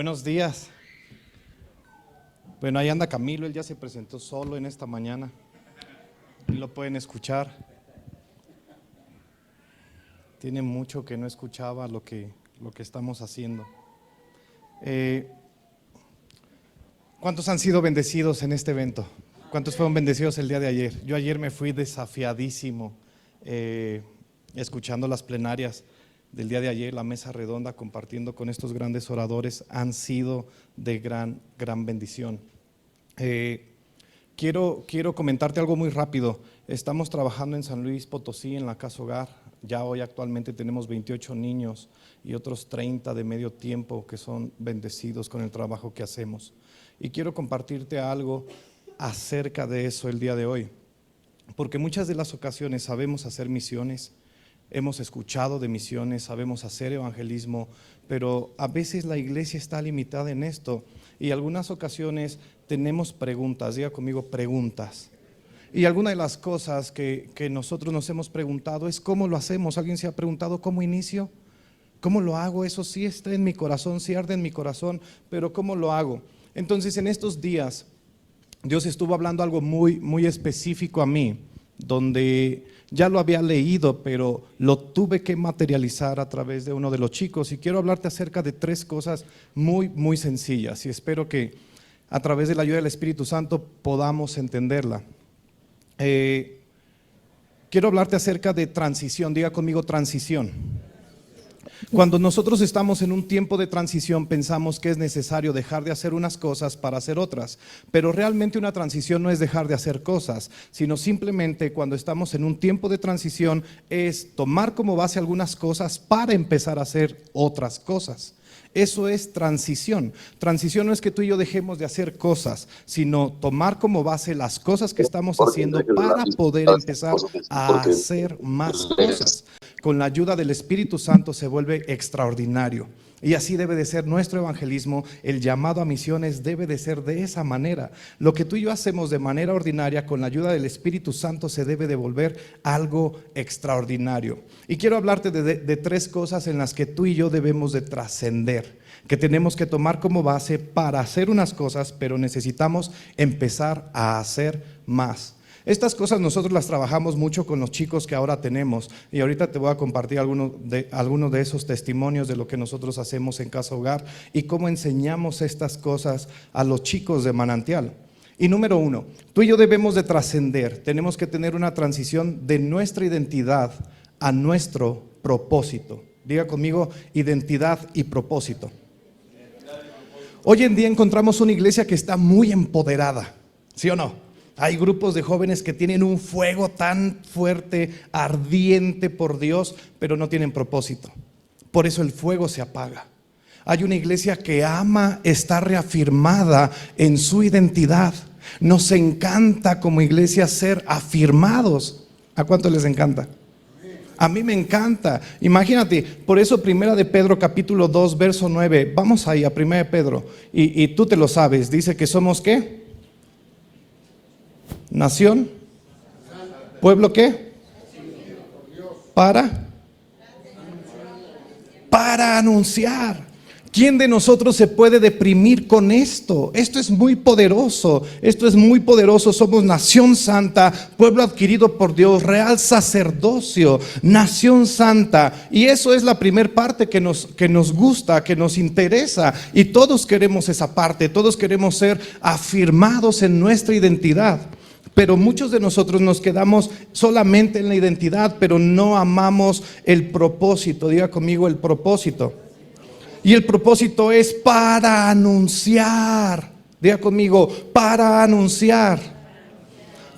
Buenos días. Bueno, ahí anda Camilo, él ya se presentó solo en esta mañana y lo pueden escuchar. Tiene mucho que no escuchaba lo que estamos haciendo. ¿Cuántos han sido bendecidos en este evento? ¿Cuántos fueron bendecidos el día de ayer? Yo ayer me fui desafiadísimo escuchando las plenarias del día de ayer, la mesa redonda, compartiendo con estos grandes oradores, han sido de gran bendición. Quiero comentarte algo muy rápido. Estamos trabajando en San Luis Potosí, en la Casa Hogar. Ya hoy actualmente tenemos 28 niños y otros 30 de medio tiempo que son bendecidos con el trabajo que hacemos. Y quiero compartirte algo acerca de eso el día de hoy, porque muchas de las ocasiones sabemos hacer misiones, hemos escuchado de misiones, sabemos hacer evangelismo, pero a veces la iglesia está limitada en esto y algunas ocasiones tenemos preguntas, diga conmigo preguntas. Y alguna de las cosas que nosotros nos hemos preguntado es ¿cómo lo hacemos? ¿Alguien se ha preguntado cómo inicio? ¿Cómo lo hago? Eso sí está en mi corazón, sí arde en mi corazón, pero ¿cómo lo hago? Entonces en estos días Dios estuvo hablando algo muy específico a mí, donde ya lo había leído, pero lo tuve que materializar a través de uno de los chicos. Y quiero hablarte acerca de 3 cosas muy sencillas y espero que a través de la ayuda del Espíritu Santo podamos entenderla. Quiero hablarte acerca de transición, diga conmigo transición. Cuando nosotros estamos en un tiempo de transición pensamos que es necesario dejar de hacer unas cosas para hacer otras, pero realmente una transición no es dejar de hacer cosas, sino simplemente cuando estamos en un tiempo de transición es tomar como base algunas cosas para empezar a hacer otras cosas. Eso es transición. Transición no es que tú y yo dejemos de hacer cosas, sino tomar como base las cosas que estamos haciendo para poder empezar a hacer más cosas. Con la ayuda del Espíritu Santo se vuelve extraordinario. Y así debe de ser nuestro evangelismo, el llamado a misiones debe de ser de esa manera. Lo que tú y yo hacemos de manera ordinaria con la ayuda del Espíritu Santo se debe de volver algo extraordinario. Y quiero hablarte de 3 cosas en las que tú y yo debemos de trascender, que tenemos que tomar como base para hacer unas cosas, pero necesitamos empezar a hacer más. Estas cosas nosotros las trabajamos mucho con los chicos que ahora tenemos y ahorita te voy a compartir algunos de esos testimonios de lo que nosotros hacemos en Casa Hogar y cómo enseñamos estas cosas a los chicos de Manantial. Y número 1, tú y yo debemos de trascender, tenemos que tener una transición de nuestra identidad a nuestro propósito. Diga conmigo, identidad y propósito. Hoy en día encontramos una iglesia que está muy empoderada, ¿sí o no? Hay grupos de jóvenes que tienen un fuego tan fuerte, ardiente por Dios, pero no tienen propósito. Por eso el fuego se apaga. Hay una iglesia que ama estar reafirmada en su identidad. Nos encanta como iglesia ser afirmados. ¿A cuánto les encanta? A mí me encanta. Imagínate, por eso Primera de Pedro capítulo 2 verso 9. Vamos ahí a Primera de Pedro y tú te lo sabes. Dice que somos ¿qué? Nación, pueblo ¿qué? Para anunciar. ¿Quién de nosotros se puede deprimir con esto? Esto es muy poderoso, Somos nación santa, pueblo adquirido por Dios, real sacerdocio, nación santa. Y eso es la primer parte que nos gusta, que nos interesa. Y todos queremos esa parte, todos queremos ser afirmados en nuestra identidad. Pero muchos de nosotros nos quedamos solamente en la identidad, pero no amamos el propósito. Diga conmigo el propósito. Y el propósito es para anunciar. Diga conmigo, para anunciar.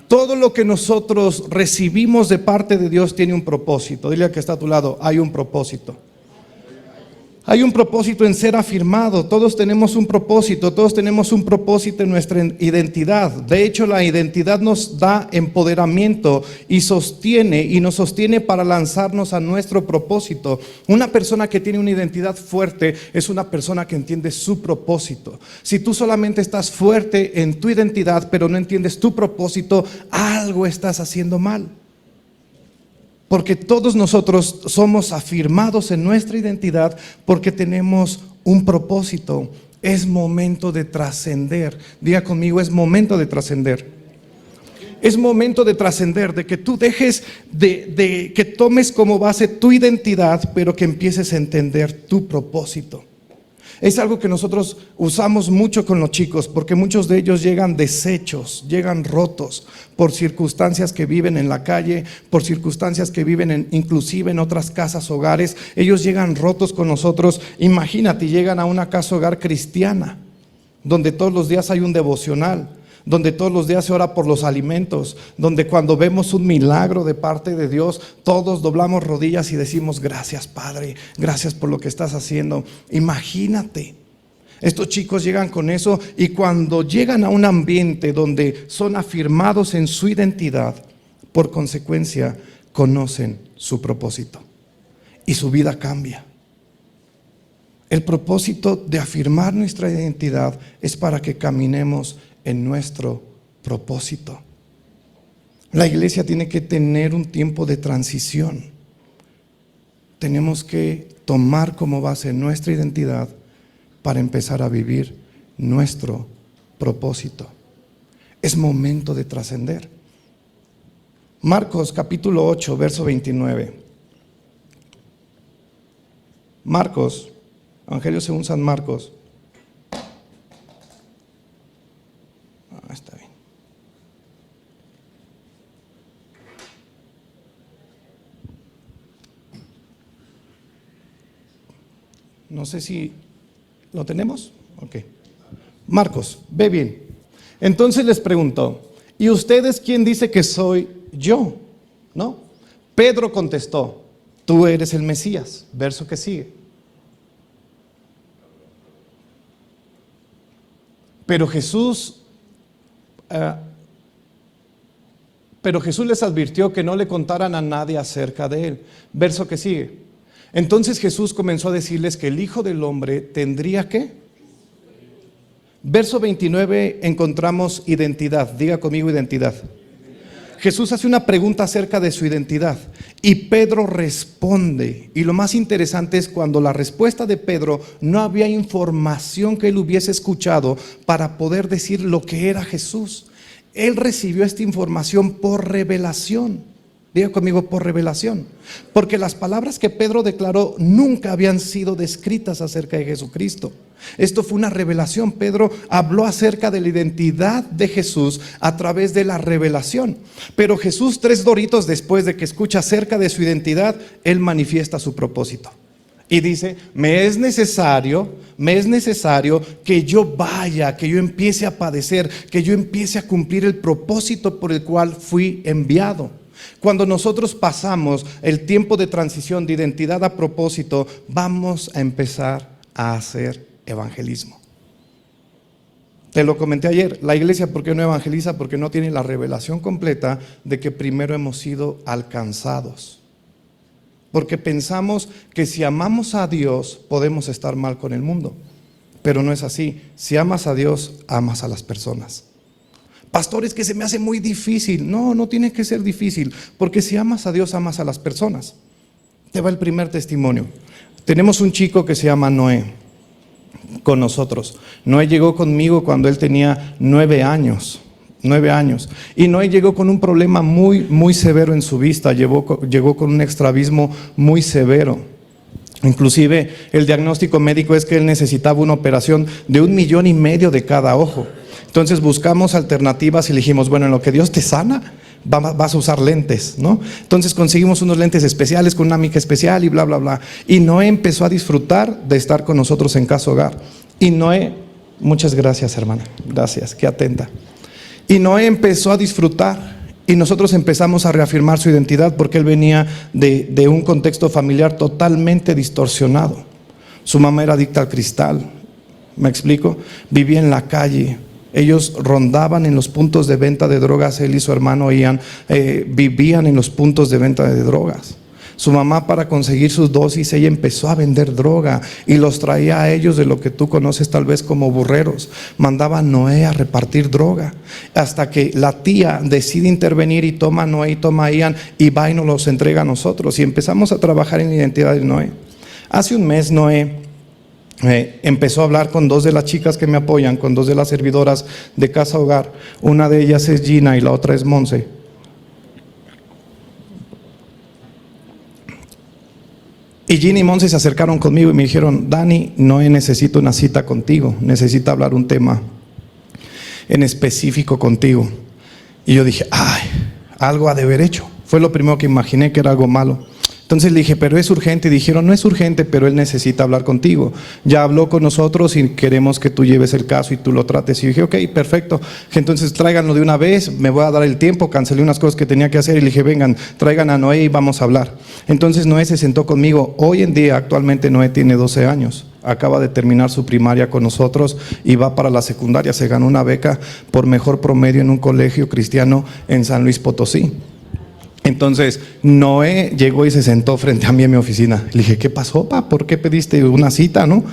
Todo lo que nosotros recibimos de parte de Dios tiene un propósito. Dile al que está a tu lado, hay un propósito. Hay un propósito en ser afirmado. Todos tenemos un propósito en nuestra identidad. De hecho, la identidad nos da empoderamiento y nos sostiene para lanzarnos a nuestro propósito. Una persona que tiene una identidad fuerte es una persona que entiende su propósito. Si tú solamente estás fuerte en tu identidad, pero no entiendes tu propósito, algo estás haciendo mal. Porque todos nosotros somos afirmados en nuestra identidad porque tenemos un propósito. Es momento de trascender. Diga conmigo, es momento de trascender. Es momento de trascender, de que tú dejes de que tomes como base tu identidad, pero que empieces a entender tu propósito. Es algo que nosotros usamos mucho con los chicos, porque muchos de ellos llegan deshechos, llegan rotos por circunstancias que viven en la calle, por circunstancias que viven inclusive en otras casas, hogares. Ellos llegan rotos con nosotros. Imagínate, llegan a una casa hogar cristiana, donde todos los días hay un devocional, donde todos los días se ora por los alimentos, donde cuando vemos un milagro de parte de Dios, todos doblamos rodillas y decimos: gracias, Padre, gracias por lo que estás haciendo. Imagínate, estos chicos llegan con eso, y cuando llegan a un ambiente donde son afirmados en su identidad, por consecuencia conocen su propósito y su vida cambia. El propósito de afirmar nuestra identidad es para que caminemos en nuestro propósito. La iglesia tiene que tener un tiempo de transición. Tenemos que tomar como base nuestra identidad para empezar a vivir nuestro propósito. Es momento de trascender. Marcos capítulo 8, verso 29. Marcos, Evangelio según San Marcos. Está bien. No sé si lo tenemos. Ok. Marcos, ve bien. Entonces les preguntó: ¿y ustedes quién dice que soy yo? ¿No? Pedro contestó: tú eres el Mesías. Verso que sigue. Pero Jesús les advirtió que no le contaran a nadie acerca de él. Verso que sigue. Entonces Jesús comenzó a decirles que el Hijo del Hombre tendría que. Verso 29 encontramos identidad. Diga conmigo, identidad. Jesús hace una pregunta acerca de su identidad y Pedro responde. Y lo más interesante es cuando la respuesta de Pedro, no había información que él hubiese escuchado para poder decir lo que era Jesús. Él recibió esta información por revelación. Diga conmigo, por revelación. Porque las palabras que Pedro declaró nunca habían sido descritas acerca de Jesucristo. Esto fue una revelación. Pedro habló acerca de la identidad de Jesús a través de la revelación. Pero Jesús, 3 doritos después de que escucha acerca de su identidad, él manifiesta su propósito. Y dice: me es necesario que yo vaya, que yo empiece a padecer, que yo empiece a cumplir el propósito por el cual fui enviado. Cuando nosotros pasamos el tiempo de transición de identidad a propósito, vamos a empezar a hacer evangelismo. Te lo comenté ayer, la iglesia, ¿por qué no evangeliza? Porque no tiene la revelación completa de que primero hemos sido alcanzados. Porque pensamos que si amamos a Dios podemos estar mal con el mundo, pero no es así. Si amas a Dios, amas a las personas. Pastor, es que se me hace muy difícil. No, no tiene que ser difícil, porque si amas a Dios, amas a las personas. Te va el primer testimonio. Tenemos un chico que se llama Noé con nosotros. Noé llegó conmigo cuando él tenía 9 años. 9 años. Y Noé llegó con un problema muy severo en su vista. Llegó con un estrabismo muy severo. Inclusive el diagnóstico médico es que él necesitaba una operación de 1,5 millones de cada ojo. Entonces buscamos alternativas y le dijimos: bueno, en lo que Dios te sana, vas a usar lentes, ¿no? Entonces conseguimos unos lentes especiales con una mica especial y bla, bla, bla. Y Noé empezó a disfrutar de estar con nosotros en Casa Hogar. Y Noé, muchas gracias, hermana, gracias, qué atenta. Y Noé empezó a disfrutar y nosotros empezamos a reafirmar su identidad, porque él venía de un contexto familiar totalmente distorsionado. Su mamá era adicta al cristal, ¿me explico? Vivía en la calle. Ellos rondaban en los puntos de venta de drogas. Él y su hermano Ian vivían en los puntos de venta de drogas. Su mamá, para conseguir sus dosis, ella empezó a vender droga y los traía a ellos, de lo que tú conoces tal vez como burreros. Mandaba a Noé a repartir droga, hasta que la tía decide intervenir y toma a Noé y toma a Ian y va y nos los entrega a nosotros. Y empezamos a trabajar en la identidad de Noé. Hace un mes Noé Empezó a hablar con dos de las chicas que me apoyan, con dos de las servidoras de Casa Hogar. Una de ellas es Gina y la otra es Monse. Y Gina y Monse se acercaron conmigo y me dijeron: Dani, Noé necesita una cita contigo, necesita hablar un tema en específico contigo. Y yo dije: ay, algo ha de haber hecho. Fue lo primero que imaginé, que era algo malo. Entonces le dije: pero es urgente. Y dijeron: no es urgente, pero él necesita hablar contigo. Ya habló con nosotros y queremos que tú lleves el caso y tú lo trates. Y dije: ok, perfecto. Entonces tráiganlo de una vez, me voy a dar el tiempo. Cancelé unas cosas que tenía que hacer y le dije: vengan, traigan a Noé y vamos a hablar. Entonces Noé se sentó conmigo. Hoy en día, actualmente Noé tiene 12 años. Acaba de terminar su primaria con nosotros y va para la secundaria. Se ganó una beca por mejor promedio en un colegio cristiano en San Luis Potosí. Entonces Noé llegó y se sentó frente a mí en mi oficina. Le dije: ¿qué pasó, pa? ¿Por qué pediste una cita, no?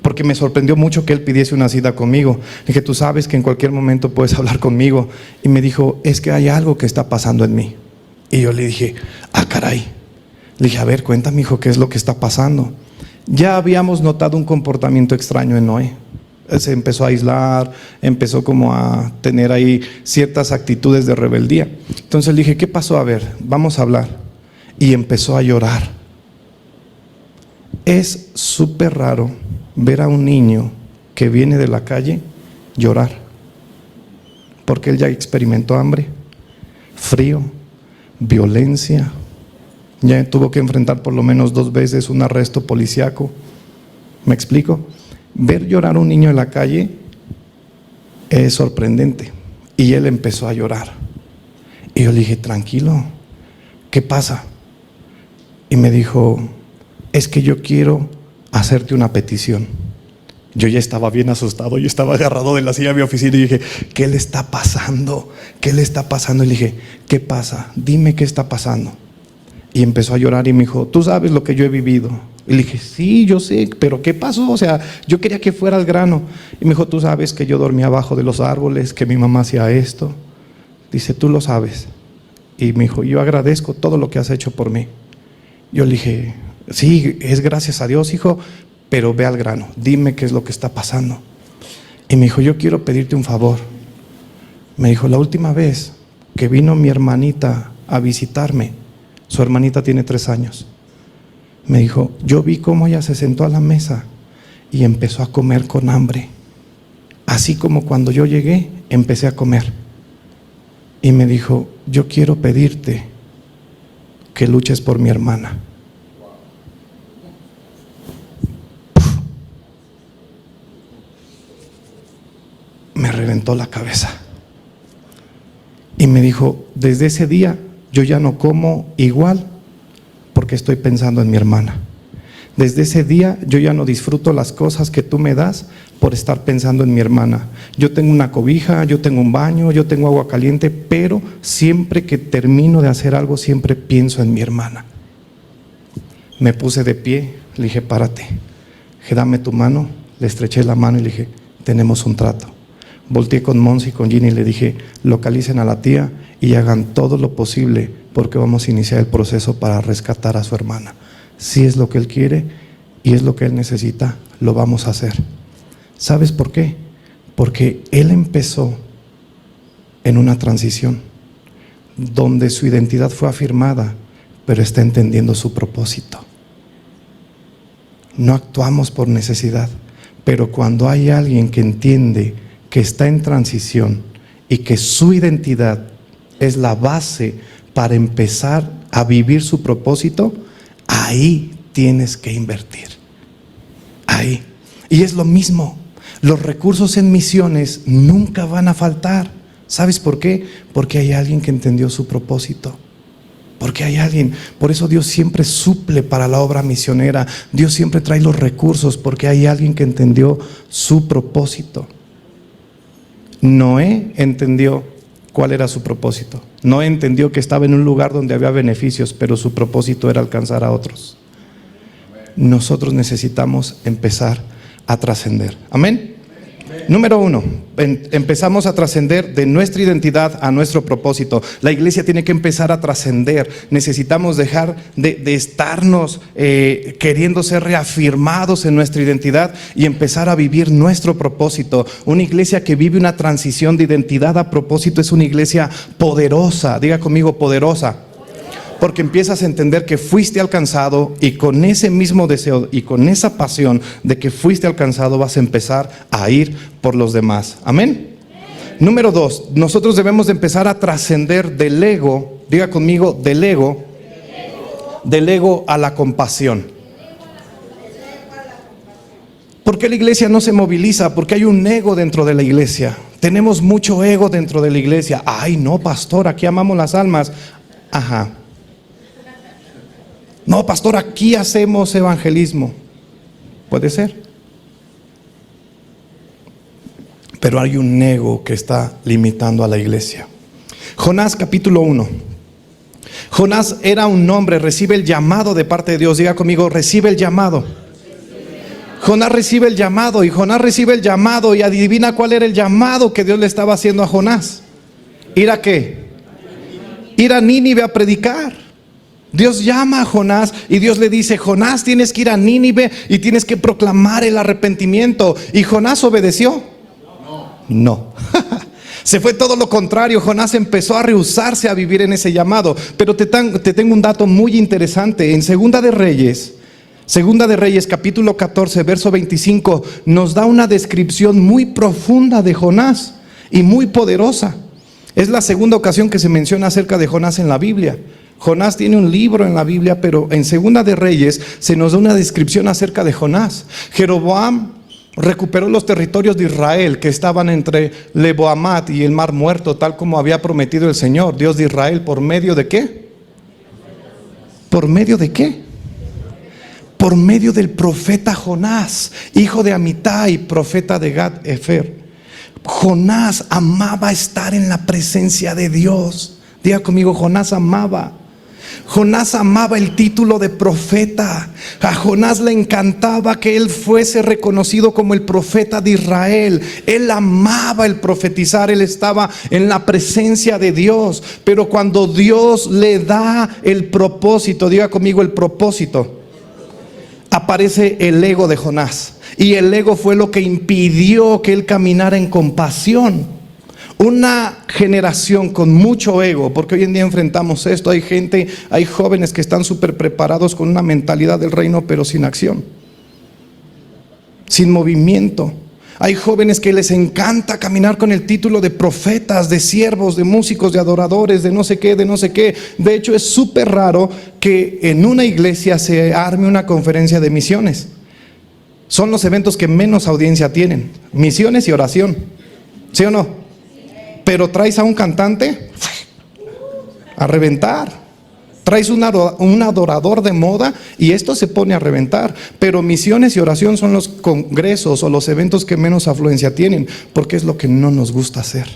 Porque me sorprendió mucho que él pidiese una cita conmigo. Le dije: tú sabes que en cualquier momento puedes hablar conmigo. Y me dijo: es que hay algo que está pasando en mí. Y yo le dije: ah, caray. Le dije: a ver, cuéntame, hijo, ¿qué es lo que está pasando? Ya habíamos notado un comportamiento extraño en Noé. Se empezó a aislar, empezó como a tener ahí ciertas actitudes de rebeldía. Entonces le dije: ¿qué pasó? A ver, vamos a hablar. Y empezó a llorar. Es súper raro ver a un niño que viene de la calle llorar, porque él ya experimentó hambre, frío, violencia. Ya tuvo que enfrentar por lo menos 2 veces un arresto policíaco. ¿Me explico? Ver llorar a un niño en la calle es sorprendente. Y él empezó a llorar. Y yo le dije: tranquilo, ¿qué pasa? Y me dijo: es que yo quiero hacerte una petición. Yo ya estaba bien asustado, yo estaba agarrado de la silla de mi oficina y dije: ¿qué le está pasando? ¿Qué le está pasando? Y le dije: ¿qué pasa? Dime qué está pasando. Y empezó a llorar y me dijo: tú sabes lo que yo he vivido. Y le dije: sí, yo sé, pero ¿qué pasó? O sea, yo quería que fuera al grano. Y me dijo: tú sabes que yo dormía abajo de los árboles, que mi mamá hacía esto. Dice: tú lo sabes. Y me dijo: yo agradezco todo lo que has hecho por mí. Yo le dije: sí, es gracias a Dios, hijo, pero ve al grano, dime qué es lo que está pasando. Y me dijo: yo quiero pedirte un favor. Me dijo: la última vez que vino mi hermanita a visitarme, su hermanita tiene 3 años. Me dijo: yo vi cómo ella se sentó a la mesa y empezó a comer con hambre. Así como cuando yo llegué, empecé a comer. Y me dijo: yo quiero pedirte que luches por mi hermana. Me reventó la cabeza. Y me dijo: desde ese día yo ya no como igual porque estoy pensando en mi hermana. Desde ese día yo ya no disfruto las cosas que tú me das por estar pensando en mi hermana. Yo tengo una cobija, yo tengo un baño, yo tengo agua caliente, pero siempre que termino de hacer algo, siempre pienso en mi hermana. Me puse de pie, le dije: párate. Le dije: dame tu mano. Le estreché la mano y le dije: tenemos un trato. Volteé con Monse y con Ginny y le dije: localicen a la tía y hagan todo lo posible porque vamos a iniciar el proceso para rescatar a su hermana. Si es lo que él quiere y es lo que él necesita, lo vamos a hacer. ¿Sabes por qué? Porque él empezó en una transición donde su identidad fue afirmada, pero está entendiendo su propósito. No actuamos por necesidad, pero cuando hay alguien que entiende que está en transición y que su identidad es la base para empezar a vivir su propósito, ahí tienes que invertir. Ahí. Y es lo mismo. Los recursos en misiones nunca van a faltar. ¿Sabes por qué? Porque hay alguien que entendió su propósito. Porque hay alguien. Por eso Dios siempre suple para la obra misionera. Dios siempre trae los recursos porque hay alguien que entendió su propósito. Noé entendió cuál era su propósito. Noé entendió que estaba en un lugar donde había beneficios, pero su propósito era alcanzar a otros. Nosotros necesitamos empezar a trascender. Amén. Número 1, empezamos a trascender de nuestra identidad a nuestro propósito. La iglesia tiene que empezar a trascender. Necesitamos dejar de estarnos queriendo ser reafirmados en nuestra identidad y empezar a vivir nuestro propósito. Una iglesia que vive una transición de identidad a propósito es una iglesia poderosa. Diga conmigo, poderosa. Porque empiezas a entender que fuiste alcanzado y con ese mismo deseo y con esa pasión de que fuiste alcanzado vas a empezar a ir por los demás. Amén. Número 2, nosotros debemos de empezar a trascender del ego, diga conmigo, del ego a la compasión. ¿Por qué la iglesia no se moviliza? Porque hay un ego dentro de la iglesia. Tenemos mucho ego dentro de la iglesia. Ay, no, pastor, aquí amamos las almas. Ajá. No, pastor, aquí hacemos evangelismo. Puede ser. Pero hay un ego que está limitando a la iglesia. Jonás capítulo 1. Jonás era un hombre, recibe el llamado de parte de Dios. Diga conmigo, recibe el llamado. Jonás recibe el llamado y adivina cuál era el llamado que Dios le estaba haciendo a Jonás. ¿Ir a qué? Ir a Nínive a predicar. Dios llama a Jonás y Dios le dice: Jonás, tienes que ir a Nínive y tienes que proclamar el arrepentimiento. ¿Y Jonás obedeció? No. Se fue todo lo contrario. Jonás empezó a rehusarse a vivir en ese llamado. Pero te tengo un dato muy interesante. En Segunda de Reyes capítulo 14 verso 25 nos da una descripción muy profunda de Jonás y muy poderosa. Es la segunda ocasión que se menciona acerca de Jonás en la Biblia. Jonás tiene un libro en la Biblia, pero en Segunda de Reyes se nos da una descripción acerca de Jonás. Jeroboam recuperó los territorios de Israel que estaban entre Leboamat y el Mar Muerto, tal como había prometido el Señor, Dios de Israel, ¿por medio de qué? ¿Por medio de qué? Por medio del profeta Jonás, hijo de Amitai, profeta de Gad Efer. Jonás amaba estar en la presencia de Dios. Diga conmigo, Jonás amaba el título de profeta. A Jonás le encantaba que él fuese reconocido como el profeta de Israel. Él amaba el profetizar, él estaba en la presencia de Dios. Pero cuando Dios le da el propósito, diga conmigo, el propósito, aparece el ego de Jonás. Y el ego fue lo que impidió que él caminara en compasión. Una generación con mucho ego, porque hoy en día enfrentamos esto. Hay jóvenes que están súper preparados con una mentalidad del reino, pero sin acción, sin movimiento. Hay jóvenes que les encanta caminar con el título de profetas, de siervos, de músicos, de adoradores, de no sé qué, de no sé qué. De hecho, es súper raro que en una iglesia se arme una conferencia de misiones. Son los eventos que menos audiencia tienen. Misiones y oración. ¿Sí o no? Pero traes a un cantante a reventar. Traes un adorador de moda y esto se pone a reventar. Pero misiones y oración son los congresos o los eventos que menos afluencia tienen, porque es lo que no nos gusta hacer.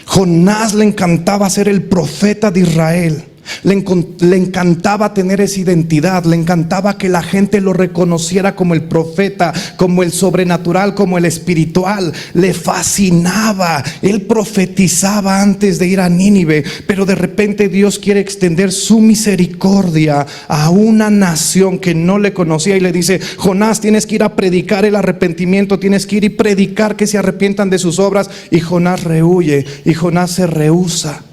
Jonás le encantaba ser el profeta de Israel. Le encantaba tener esa identidad, le encantaba que la gente lo reconociera como el profeta, como el sobrenatural, como el espiritual. Le fascinaba. Él profetizaba antes de ir a Nínive, pero de repente Dios quiere extender su misericordia a una nación que no le conocía y le dice: Jonás, tienes que ir a predicar el arrepentimiento, tienes que ir y predicar que se arrepientan de sus obras. Y Jonás rehuye y Jonás se rehúsa.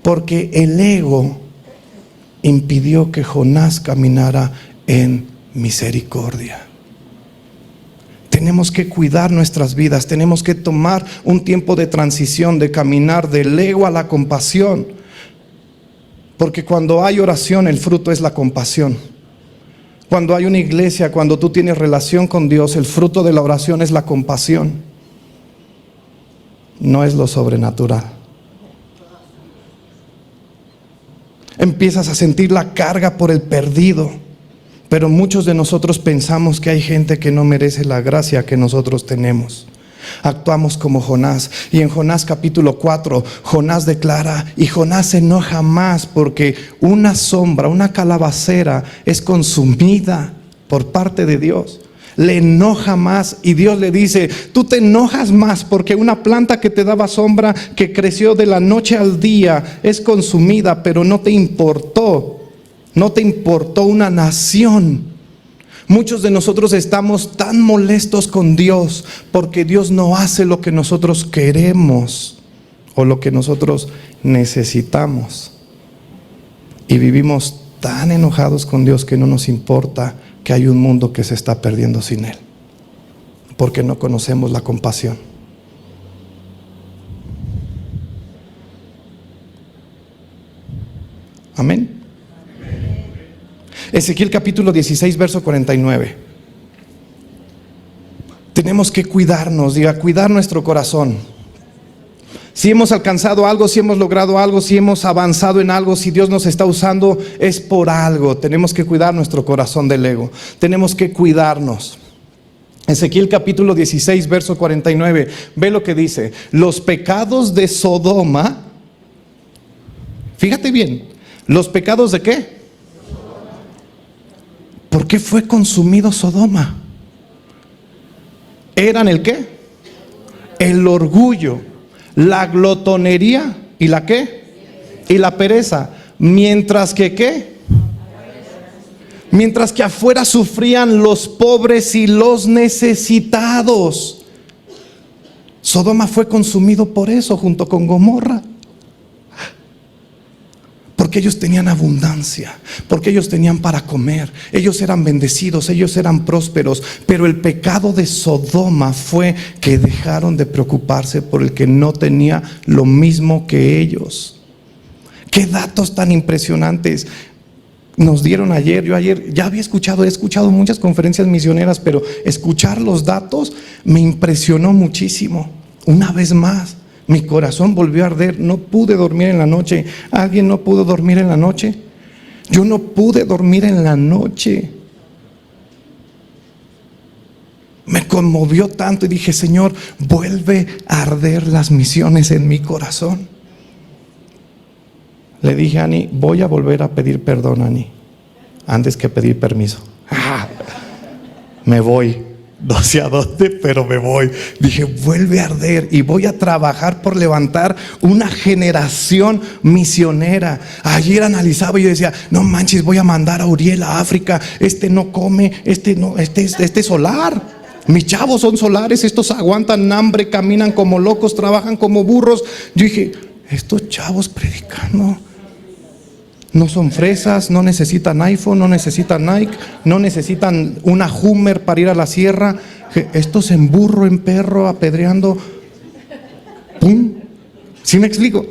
Porque el ego impidió que Jonás caminara en misericordia. Tenemos que cuidar nuestras vidas, tenemos que tomar un tiempo de transición, de caminar del ego a la compasión. Porque cuando hay oración, el fruto es la compasión. Cuando hay una iglesia, cuando tú tienes relación con Dios, el fruto de la oración es la compasión. No es lo sobrenatural. Empiezas a sentir la carga por el perdido. Pero muchos de nosotros pensamos que hay gente que no merece la gracia que nosotros tenemos. Actuamos como Jonás. Y en Jonás capítulo 4, Jonás declara, y Jonás se enoja más porque una sombra, una calabacera es consumida por parte de Dios. Le enoja más y Dios le dice, tú te enojas más porque una planta que te daba sombra, que creció de la noche al día, es consumida, pero no te importó una nación. Muchos de nosotros estamos tan molestos con Dios porque Dios no hace lo que nosotros queremos o lo que nosotros necesitamos. Y vivimos tan enojados con Dios que no nos importa que hay un mundo que se está perdiendo sin Él, porque no conocemos la compasión. Amén. Ezequiel capítulo 16, verso 49. Tenemos que cuidarnos, diga, cuidar nuestro corazón. Si hemos alcanzado algo, si hemos logrado algo, si hemos avanzado en algo, si Dios nos está usando, es por algo. Tenemos que cuidar nuestro corazón del ego. Tenemos que cuidarnos. Ezequiel capítulo 16, verso 49. Ve lo que dice. Los pecados de Sodoma. Fíjate bien. ¿Los pecados de qué? ¿Por qué fue consumido Sodoma? ¿Eran el qué? El orgullo, la glotonería y la qué? Y la pereza. Mientras que ¿qué? Mientras que afuera sufrían los pobres y los necesitados. Sodoma fue consumido por eso junto con Gomorra. Porque ellos tenían abundancia, porque ellos tenían para comer, ellos eran bendecidos, ellos eran prósperos. Pero el pecado de Sodoma fue que dejaron de preocuparse por el que no tenía lo mismo que ellos. Qué datos tan impresionantes nos dieron ayer. Yo ayer ya he escuchado muchas conferencias misioneras, pero escuchar los datos me impresionó muchísimo. Una vez más, mi corazón volvió a arder. No pude dormir en la noche. ¿Alguien no pudo dormir en la noche? Yo no pude dormir en la noche. Me conmovió tanto y dije, Señor, vuelve a arder las misiones en mi corazón. Le dije a Ani, voy a volver a pedir perdón, Ani, antes que pedir permiso. Me voy. No sé a dónde, pero me voy. Dije, vuelve a arder y voy a trabajar por levantar una generación misionera. Ayer analizaba y yo decía, no manches, voy a mandar a Uriel a África. Este no come, este es solar. Mis chavos son solares, estos aguantan hambre, caminan como locos, trabajan como burros. Yo dije, estos chavos predicando no son fresas, no necesitan iPhone, no necesitan Nike, no necesitan una Hummer para ir a la sierra. Estos en burro, en perro, apedreando. ¡Pum! ¿Sí me explico?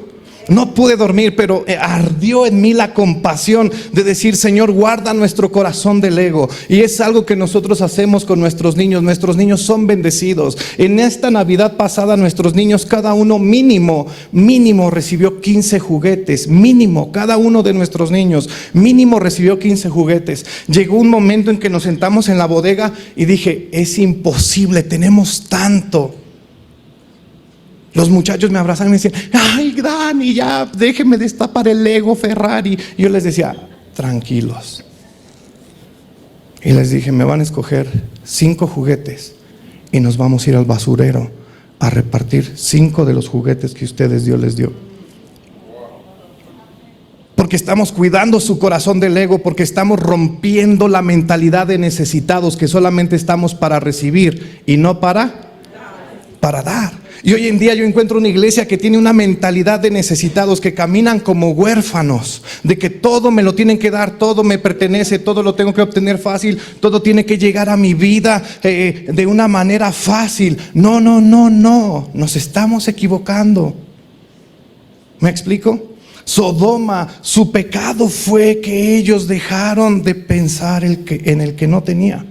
No pude dormir, pero ardió en mí la compasión de decir, Señor, guarda nuestro corazón del ego. Y es algo que nosotros hacemos con nuestros niños. Nuestros niños son bendecidos. En esta Navidad pasada, nuestros niños, cada uno mínimo recibió 15 juguetes. Mínimo, cada uno de nuestros niños mínimo recibió 15 juguetes. Llegó un momento en que nos sentamos en la bodega y dije, es imposible, tenemos tanto. Los muchachos me abrazaron y me decían, ay, Dani, ya déjeme destapar el Lego Ferrari. Y yo les decía, tranquilos. Y les dije, me van a escoger 5 juguetes y nos vamos a ir al basurero a repartir 5 de los juguetes que Dios les dio. Porque estamos cuidando su corazón del ego, porque estamos rompiendo la mentalidad de necesitados, que solamente estamos para recibir y no para dar. Y hoy en día yo encuentro una iglesia que tiene una mentalidad de necesitados, que caminan como huérfanos, de que todo me lo tienen que dar, todo me pertenece, todo lo tengo que obtener fácil, todo tiene que llegar a mi vida de una manera fácil. No, nos estamos equivocando. ¿Me explico? Sodoma, su pecado fue que ellos dejaron de pensar en el que no tenía.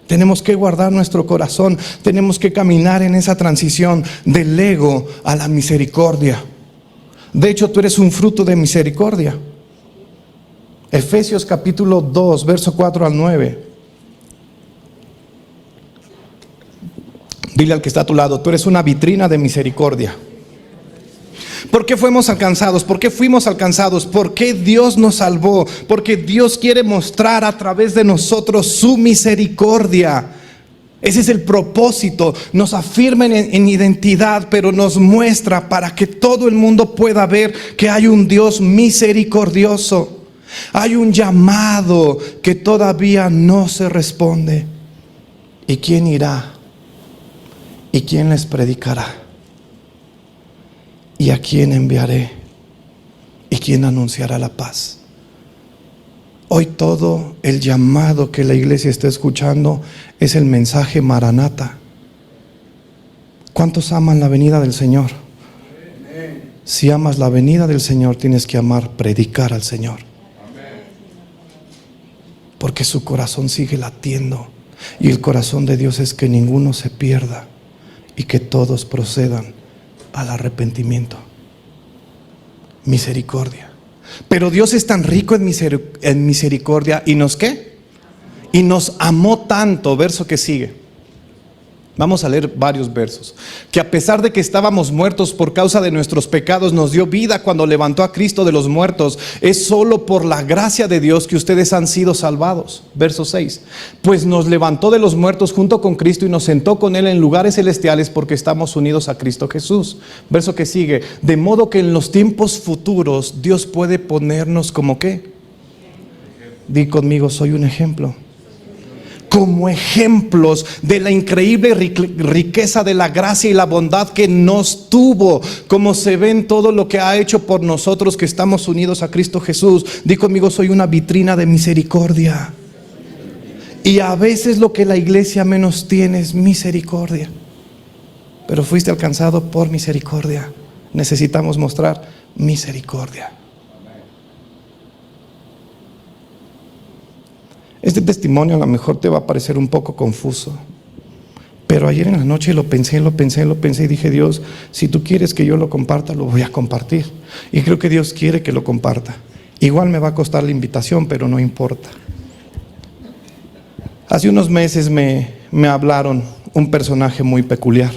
Tenemos que guardar nuestro corazón, tenemos que caminar en esa transición del ego a la misericordia. De hecho, tú eres un fruto de misericordia. Efesios capítulo 2, verso 4 al 9. Dile al que está a tu lado, tú eres una vitrina de misericordia. ¿Por qué fuimos alcanzados? ¿Por qué fuimos alcanzados? ¿Por qué Dios nos salvó? Porque Dios quiere mostrar a través de nosotros su misericordia. Ese es el propósito. Nos afirma en identidad, pero nos muestra para que todo el mundo pueda ver que hay un Dios misericordioso. Hay un llamado que todavía no se responde. ¿Y quién irá? ¿Y quién les predicará? ¿Y a quién enviaré? ¿Y quién anunciará la paz? Hoy todo el llamado que la iglesia está escuchando es el mensaje Maranata. ¿Cuántos aman la venida del Señor? Si amas la venida del Señor, tienes que amar predicar al Señor. Porque su corazón sigue latiendo. Y el corazón de Dios es que ninguno se pierda y que todos procedan al arrepentimiento. Misericordia. Pero Dios es tan rico en misericordia. ¿Y nos qué? Y nos amó tanto. Verso que sigue. Vamos a leer varios versos. Que a pesar de que estábamos muertos por causa de nuestros pecados, nos dio vida cuando levantó a Cristo de los muertos. Es solo por la gracia de Dios que ustedes han sido salvados. Verso 6. Pues nos levantó de los muertos junto con Cristo y nos sentó con Él en lugares celestiales porque estamos unidos a Cristo Jesús. Verso que sigue. De modo que en los tiempos futuros Dios puede ponernos como ¿qué? Di conmigo, soy un ejemplo. Como ejemplos de la increíble riqueza de la gracia y la bondad que nos tuvo, como se ve en todo lo que ha hecho por nosotros que estamos unidos a Cristo Jesús. Di conmigo, soy una vitrina de misericordia. Y a veces lo que la iglesia menos tiene es misericordia. Pero fuiste alcanzado por misericordia. Necesitamos mostrar misericordia. Este testimonio a lo mejor te va a parecer un poco confuso, pero ayer en la noche lo pensé y dije, Dios, si tú quieres que yo lo comparta, lo voy a compartir. Y creo que Dios quiere que lo comparta. Igual me va a costar la invitación, pero no importa. Hace unos meses me hablaron un personaje muy peculiar.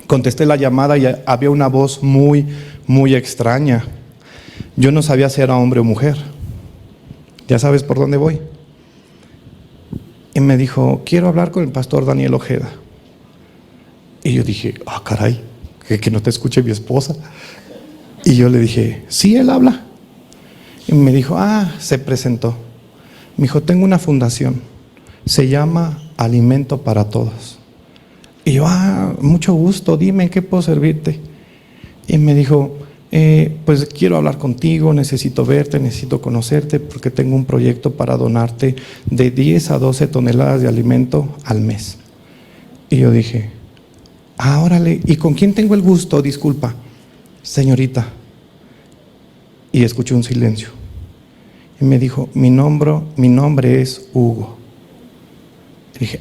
Contesté la llamada y había una voz muy, muy extraña. Yo no sabía si era hombre o mujer. Ya sabes por dónde voy. Y me dijo, quiero hablar con el pastor Daniel Ojeda. Y yo dije, caray, que no te escuche mi esposa. Y yo le dije, sí, él habla. Y me dijo, se presentó. Me dijo, tengo una fundación, se llama Alimento para Todos. Y yo, mucho gusto, dime en qué puedo servirte. Y me dijo, pues quiero hablar contigo, necesito verte, necesito conocerte, porque tengo un proyecto para donarte de 10 a 12 toneladas de alimento al mes. Y yo dije, órale, ¿y con quién tengo el gusto? Disculpa, señorita. Y escuché un silencio. Y me dijo, mi nombre es Hugo. Le dije,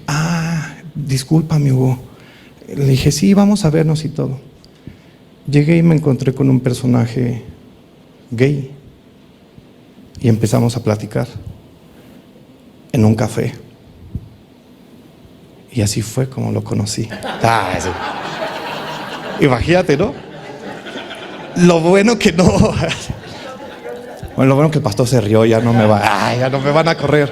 discúlpame, Hugo. Le dije, sí, vamos a vernos y todo. Llegué y me encontré con un personaje gay y empezamos a platicar en un café. Y así fue como lo conocí. Sí. Imagínate, ¿no? Lo bueno que no. Bueno, lo bueno que el pastor se rió, ya no me van a correr.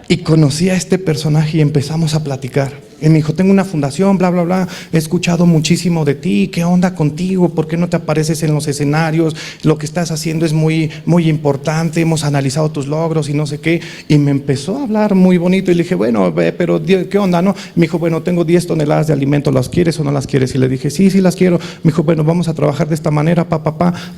Y conocí a este personaje y empezamos a platicar. Y me dijo, tengo una fundación, bla, bla, bla. He escuchado muchísimo de ti. ¿Qué onda contigo? ¿Por qué no te apareces en los escenarios? Lo que estás haciendo es muy, muy importante. Hemos analizado tus logros y no sé qué. Y me empezó a hablar muy bonito. Y le dije, bueno, pero ¿qué onda, no? Me dijo, bueno, tengo 10 toneladas de alimento. ¿Las quieres o no las quieres? Y le dije, sí, las quiero. Me dijo, bueno, vamos a trabajar de esta manera,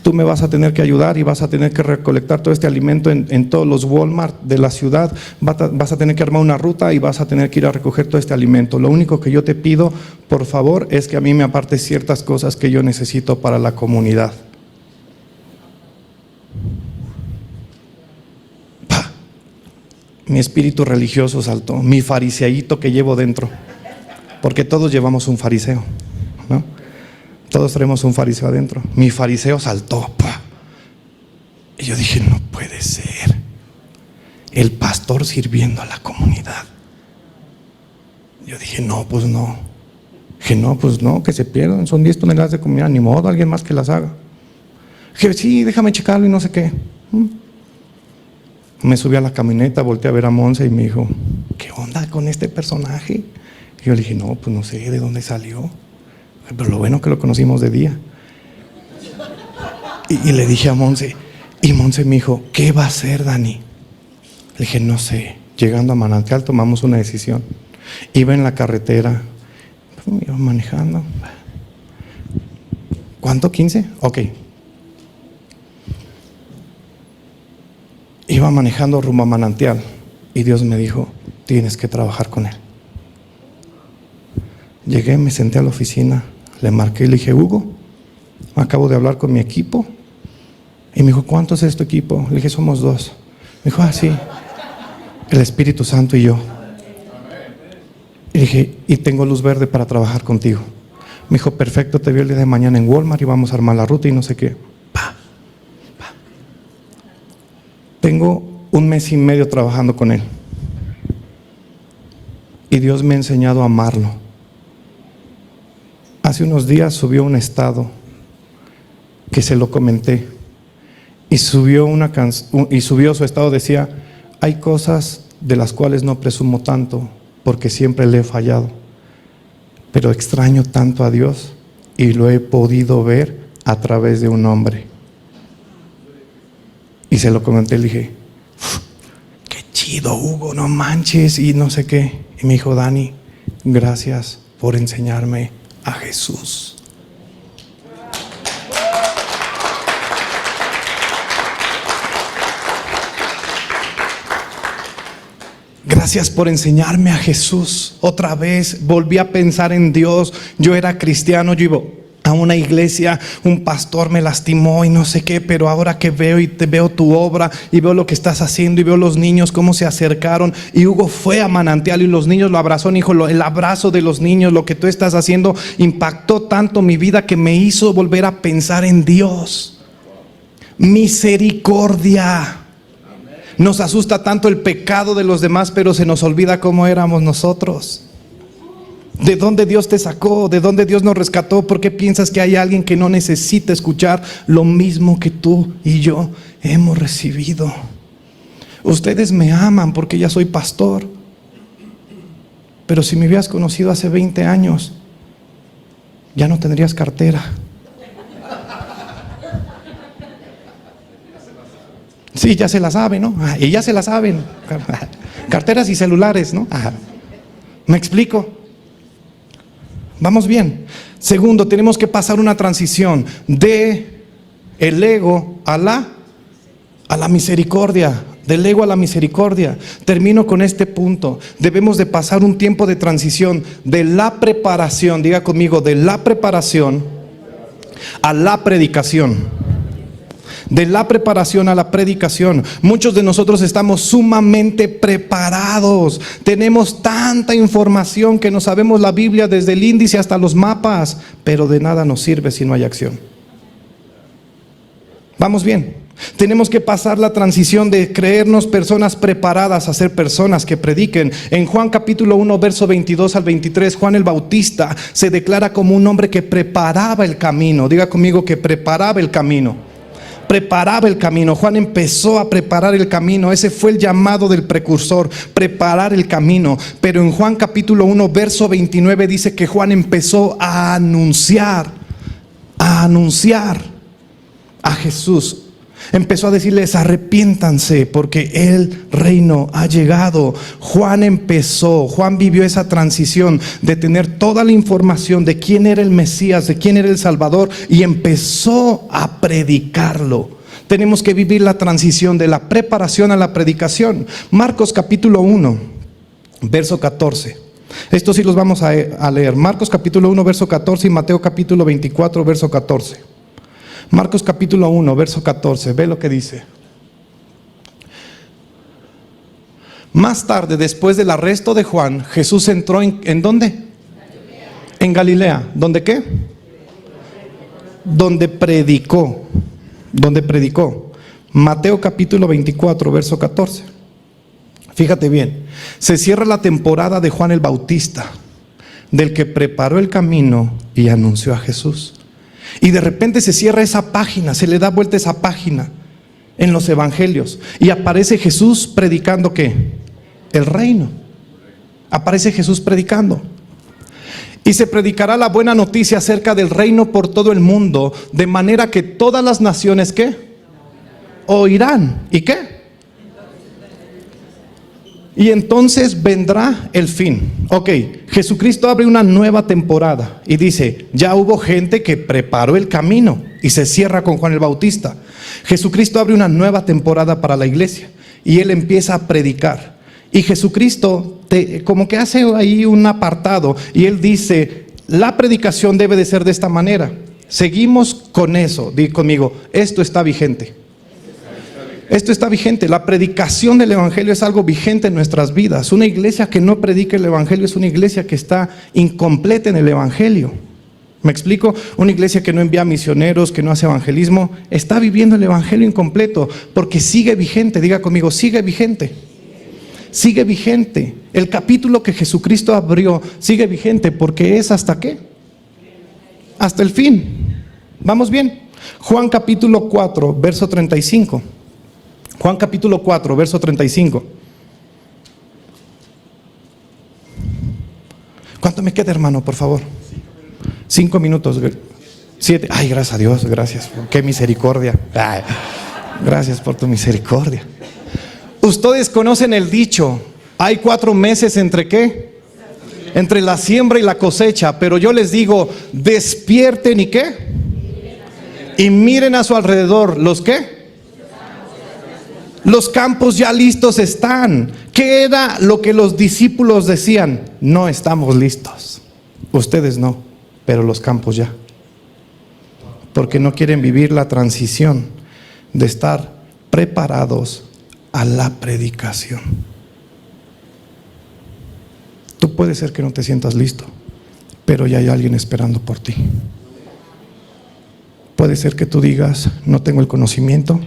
Tú me vas a tener que ayudar y vas a tener que recolectar todo este alimento en todos los Walmart de la ciudad. Vas a tener que armar una ruta y vas a tener que ir a recoger todo este alimento. Lo único que yo te pido, por favor, es que a mí me apartes ciertas cosas que yo necesito para la comunidad. Mi espíritu religioso saltó, mi fariseíto que llevo dentro, porque todos llevamos un fariseo, ¿no? Todos tenemos un fariseo adentro. Mi fariseo saltó, y yo dije, no puede ser. El pastor sirviendo a la comunidad. Yo dije, no, pues no. Dije, no, pues no, que se pierdan. Son 10 toneladas de comida, ni modo, alguien más que las haga. Dije, sí, déjame checarlo y no sé qué. Me subí a la camioneta, volteé a ver a Monse y me dijo, ¿qué onda con este personaje? Y yo le dije, no, pues no sé de dónde salió. Pero lo bueno que lo conocimos de día. Y le dije a Monse, y Monse me dijo, ¿qué va a hacer, Dani? Le dije, no sé. Llegando a Manantial tomamos una decisión. Iba en la carretera, iba manejando. ¿Cuánto? ¿15? Ok. Iba manejando rumbo a Manantial y Dios me dijo, tienes que trabajar con él. Llegué, me senté a la oficina, le marqué y le dije, Hugo, acabo de hablar con mi equipo. Y me dijo, ¿cuánto es tu equipo? Le dije, somos 2. Me dijo, sí, el Espíritu Santo y yo. Y dije, y tengo luz verde para trabajar contigo. Me dijo, perfecto, te veo el día de mañana en Walmart y vamos a armar la ruta y no sé qué. Tengo 1 mes y medio trabajando con él. Y Dios me ha enseñado a amarlo. Hace unos días subió un estado que se lo comenté. Y subió su estado, decía, hay cosas de las cuales no presumo tanto porque siempre le he fallado, pero extraño tanto a Dios y lo he podido ver a través de un hombre. Y se lo comenté, le dije, qué chido, Hugo, no manches, y no sé qué. Y me dijo, Dani, gracias por enseñarme a Jesús. Gracias por enseñarme a Jesús. Otra vez volví a pensar en Dios. Yo era cristiano, yo iba a una iglesia, un pastor me lastimó y no sé qué, pero ahora que veo y te veo tu obra y veo lo que estás haciendo y veo los niños cómo se acercaron, y Hugo fue a Manantial y los niños lo abrazaron. Hijo, el abrazo de los niños, lo que tú estás haciendo impactó tanto mi vida que me hizo volver a pensar en Dios. Misericordia. Nos asusta tanto el pecado de los demás, pero se nos olvida cómo éramos nosotros. ¿De dónde Dios te sacó? ¿De dónde Dios nos rescató? ¿Por qué piensas que hay alguien que no necesita escuchar lo mismo que tú y yo hemos recibido? Ustedes me aman porque ya soy pastor. Pero si me hubieras conocido hace 20 años, ya no tendrías cartera. Sí, ya se la saben, ¿no? Y ya se la saben. Carteras y celulares, ¿no? ¿Me explico? Vamos bien. Segundo, tenemos que pasar una transición de el ego a la misericordia. Del ego a la misericordia. Termino con este punto. Debemos de pasar un tiempo de transición de la preparación, diga conmigo, de la preparación a la predicación. De la preparación a la predicación. Muchos de nosotros estamos sumamente preparados. Tenemos tanta información que no sabemos la Biblia desde el índice hasta los mapas, pero de nada nos sirve si no hay acción. Vamos bien. Tenemos que pasar la transición de creernos personas preparadas a ser personas que prediquen. En Juan capítulo 1 verso 22 al 23, Juan el Bautista se declara como un hombre que preparaba el camino. Diga conmigo, que preparaba el camino. Preparaba el camino. Juan empezó a preparar el camino. Ese fue el llamado del precursor, preparar el camino. Pero en Juan capítulo 1 verso 29 dice que Juan empezó a anunciar a Jesús. Empezó a decirles, arrepiéntanse porque el reino ha llegado. Juan vivió esa transición de tener toda la información de quién era el Mesías, de quién era el Salvador, y empezó a predicarlo. Tenemos que vivir la transición de la preparación a la predicación. Marcos capítulo 1, verso 14. Estos sí los vamos a leer. Marcos capítulo 1, verso 14 y Mateo capítulo 24, verso 14. Marcos capítulo 1, verso 14, ve lo que dice. Más tarde, después del arresto de Juan, Jesús entró ¿en dónde? En Galilea. ¿Dónde qué? Donde predicó. Mateo capítulo 24, verso 14. Fíjate bien, se cierra la temporada de Juan el Bautista, del que preparó el camino y anunció a Jesús. Y de repente se cierra esa página, se le da vuelta esa página en los evangelios y aparece Jesús predicando ¿qué? El reino. Aparece Jesús predicando. Y se predicará la buena noticia acerca del reino por todo el mundo, de manera que todas las naciones ¿qué? Oirán. ¿Y qué? Y entonces vendrá el fin. Ok, Jesucristo abre una nueva temporada y dice, ya hubo gente que preparó el camino, y se cierra con Juan el Bautista. Jesucristo abre una nueva temporada para la iglesia y Él empieza a predicar. Y Jesucristo como que hace ahí un apartado y Él dice, la predicación debe de ser de esta manera. Seguimos con eso, di conmigo, esto está vigente. Esto está vigente, la predicación del evangelio es algo vigente en nuestras vidas. Una iglesia que no predica el evangelio es una iglesia que está incompleta en el evangelio. ¿Me explico? Una iglesia que no envía misioneros, que no hace evangelismo, está viviendo el evangelio incompleto, porque sigue vigente. Diga conmigo, sigue vigente. Sigue vigente. El capítulo que Jesucristo abrió sigue vigente, porque es ¿hasta qué? Hasta el fin. ¿Vamos bien? Juan capítulo 4, verso 35. Juan capítulo 4, verso 35. ¿Cuánto me queda, hermano, por favor? 5 minutos. 7. Ay, gracias a Dios, gracias. Qué misericordia. Ay, gracias por tu misericordia. Ustedes conocen el dicho, hay 4 meses entre ¿qué? Entre la siembra y la cosecha. Pero yo les digo, despierten y ¿qué? Y miren a su alrededor. ¿Los qué? Los campos ya listos están. ¿Qué era lo que los discípulos decían? No estamos listos. Ustedes no, pero los campos ya. Porque no quieren vivir la transición de estar preparados a la predicación. Tú puedes ser que no te sientas listo, pero ya hay alguien esperando por ti. Puede ser que tú digas, no tengo el conocimiento,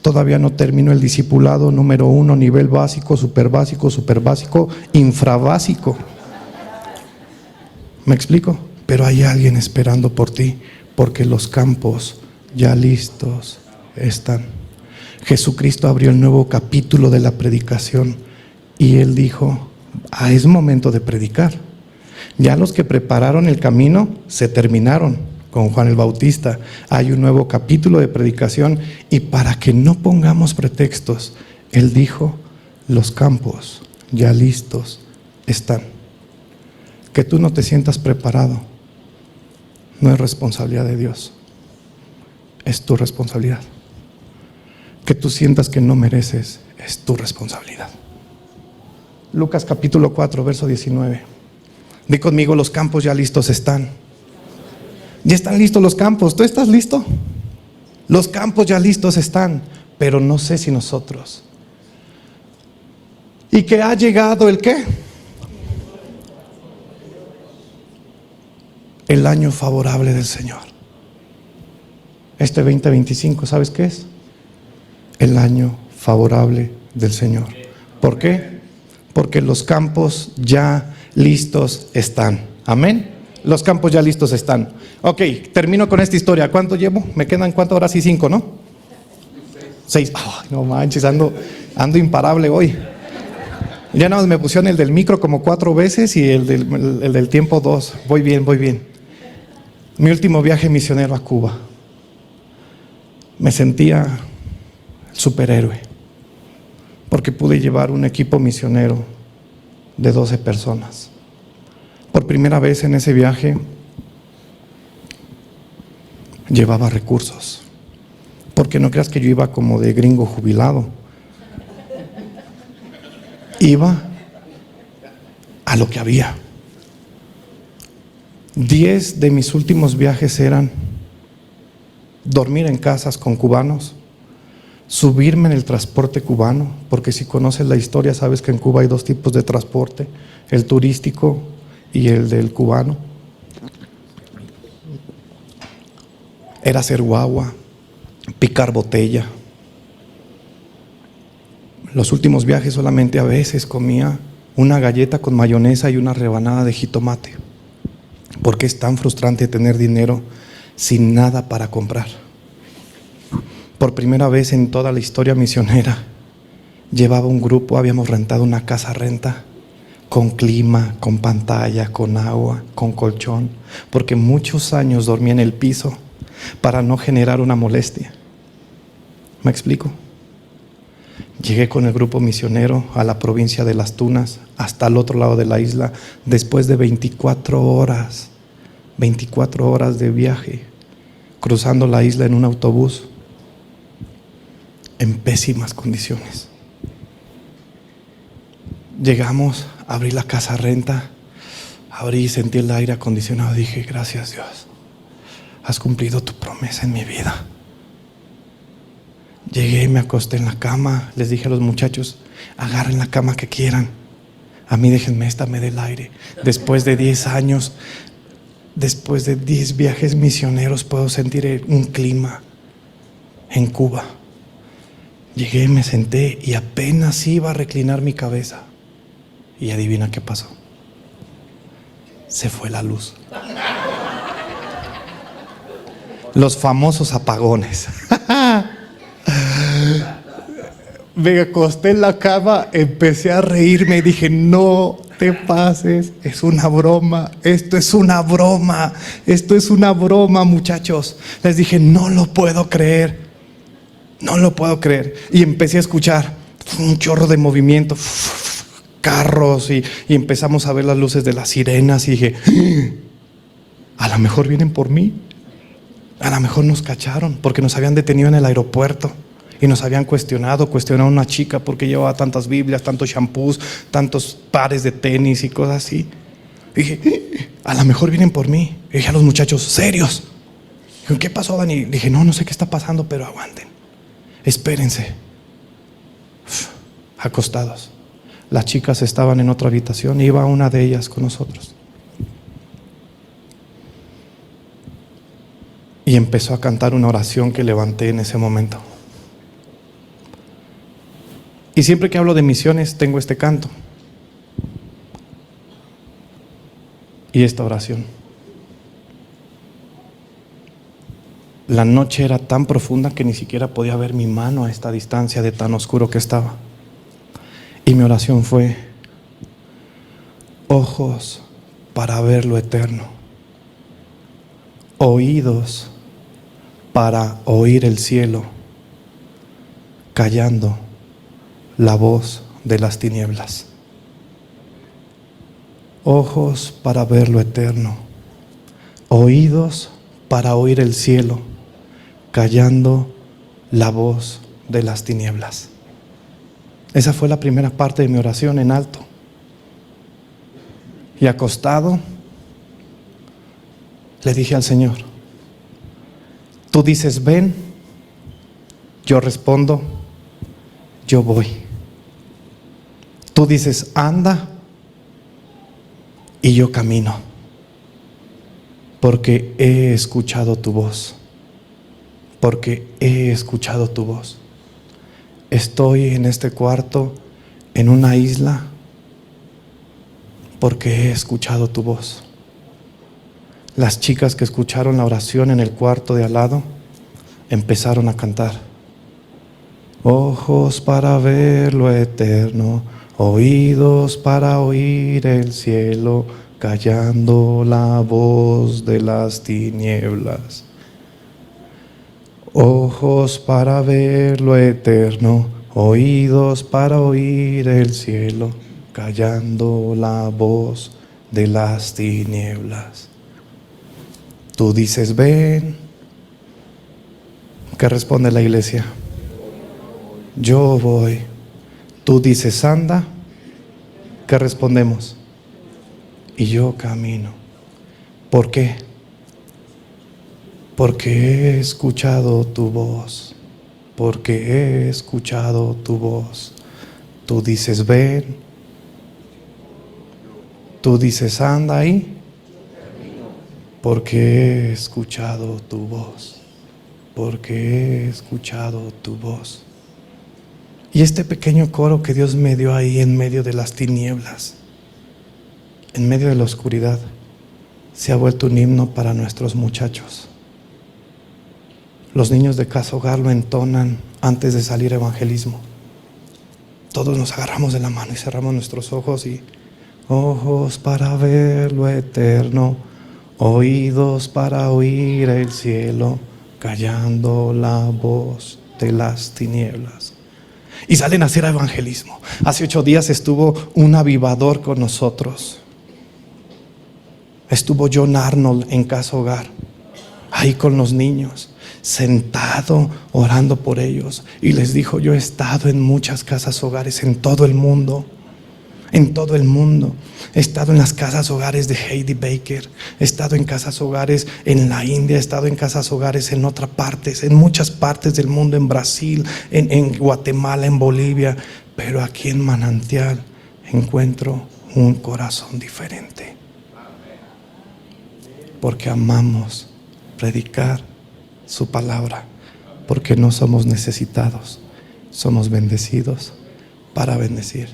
todavía no termino el discipulado número 1, nivel básico, super básico, infrabásico. ¿Me explico? Pero hay alguien esperando por ti, porque los campos ya listos están. Jesucristo abrió el nuevo capítulo de la predicación y Él dijo, es momento de predicar. Ya los que prepararon el camino se terminaron con Juan el Bautista. Hay un nuevo capítulo de predicación y para que no pongamos pretextos, Él dijo, los campos ya listos están. Que tú no te sientas preparado no es responsabilidad de Dios, es tu responsabilidad. Que tú sientas que no mereces es tu responsabilidad. Lucas capítulo 4, verso 19. Di conmigo, los campos ya listos están. Ya están listos los campos. ¿Tú estás listo? Los campos ya listos están, pero no sé si nosotros. ¿Y que ha llegado el qué? El año favorable del Señor. Este 2025, ¿sabes qué es? El año favorable del Señor. ¿Por qué? Porque los campos ya listos están. Amén. Los campos ya listos están. Ok, termino con esta historia. ¿Cuánto llevo? Me quedan, ¿cuánto? Ahora sí 5, ¿no? 6. Oh, no manches, ando imparable hoy. Ya nada más me pusieron el del micro como 4 veces y el del tiempo 2. Voy bien, voy bien. Mi último viaje misionero a Cuba. Me sentía superhéroe, porque pude llevar un equipo misionero de 12 personas. Por primera vez en ese viaje llevaba recursos, porque no creas que yo iba como de gringo jubilado. Iba a lo que había. 10 de mis últimos viajes eran dormir en casas con cubanos, subirme en el transporte cubano, porque si conoces la historia sabes que en Cuba hay 2 tipos de transporte, el turístico y el del cubano. Era hacer guagua, picar botella, Los últimos viajes solamente a veces comía una galleta con mayonesa y una rebanada de jitomate, porque es tan frustrante tener dinero sin nada para comprar. Por primera vez en toda la historia misionera, llevaba un grupo, habíamos rentado una casa renta, con clima, con pantalla, con agua, con colchón, porque muchos años dormí en el piso para no generar una molestia. ¿Me explico? Llegué con el grupo misionero a la provincia de Las Tunas, hasta el otro lado de la isla, después de 24 horas de viaje, cruzando la isla en un autobús, en pésimas condiciones. Llegamos, abrí la casa renta, abrí y sentí el aire acondicionado. Dije, gracias Dios, has cumplido tu promesa en mi vida. Llegué y me acosté en la cama. Les dije a los muchachos, agarren la cama que quieran, a mí déjenme esta, me dé el aire. Después de 10 años, después de 10 viajes misioneros, puedo sentir un clima en Cuba. Llegué, me senté y apenas iba a reclinar mi cabeza. Y adivina qué pasó. Se fue la luz. Los famosos apagones. Me acosté en la cama, empecé a reírme y dije, no te pases, es una broma, esto es una broma, esto es una broma, muchachos. Les dije, no lo puedo creer, no lo puedo creer. Y empecé a escuchar un chorro de movimiento, carros, y empezamos a ver las luces de las sirenas y dije, a lo mejor vienen por mí, a lo mejor nos cacharon porque nos habían detenido en el aeropuerto. Y nos habían cuestionado a una chica porque llevaba tantas Biblias, tantos shampoos, tantos pares de tenis y cosas así. Dije, a lo mejor vienen por mí. Y dije a los muchachos, ¿serios? Dije, ¿qué pasó, Dani? Dije, no sé qué está pasando, pero aguanten. Espérense. Acostados. Las chicas estaban en otra habitación, iba una de ellas con nosotros. Y empezó a cantar una oración que levanté en ese momento. Y siempre que hablo de misiones tengo este canto y esta oración. La noche era tan profunda que ni siquiera podía ver mi mano a esta distancia de tan oscuro que estaba. Y mi oración fue: ojos para ver lo eterno, oídos para oír el cielo, callando la voz de las tinieblas. Ojos para ver lo eterno, oídos para oír el cielo, callando la voz de las tinieblas. Esa fue la primera parte de mi oración en alto. Y acostado, le dije al Señor, tú dices ven, yo respondo, yo voy. Tú dices anda y yo camino, porque he escuchado tu voz, porque he escuchado tu voz. Estoy en este cuarto, en una isla, porque he escuchado tu voz. Las chicas que escucharon la oración en el cuarto de al lado empezaron a cantar: ojos para ver lo eterno, oídos para oír el cielo, callando la voz de las tinieblas. Ojos para ver lo eterno, oídos para oír el cielo, callando la voz de las tinieblas. Tú dices ven. ¿Qué responde la iglesia? Yo voy. Tú dices anda. ¿Qué respondemos? Y yo camino. ¿Por qué? Porque he escuchado tu voz. Porque he escuchado tu voz. Tú dices ven. Tú dices anda ahí. Porque he escuchado tu voz. Porque he escuchado tu voz. Y este pequeño coro que Dios me dio ahí en medio de las tinieblas, en medio de la oscuridad, se ha vuelto un himno para nuestros muchachos. Los niños de Casa Hogar lo entonan antes de salir a evangelismo. Todos nos agarramos de la mano y cerramos nuestros ojos y ojos para ver lo eterno, oídos para oír el cielo, callando la voz de las tinieblas. Y salen a hacer evangelismo. Hace 8 días estuvo un avivador con nosotros. Estuvo John Arnold en Casa Hogar, ahí con los niños, sentado orando por ellos. Y les dijo: yo he estado en muchas casas hogares en todo el mundo. En todo el mundo. He estado en las casas hogares de Heidi Baker. He estado en casas hogares en la India. He estado en casas hogares en otras partes, en muchas partes del mundo, en Brasil, en Guatemala, en Bolivia. Pero aquí en Manantial encuentro un corazón diferente. Porque amamos predicar su palabra. Porque no somos necesitados, somos bendecidos para bendecir.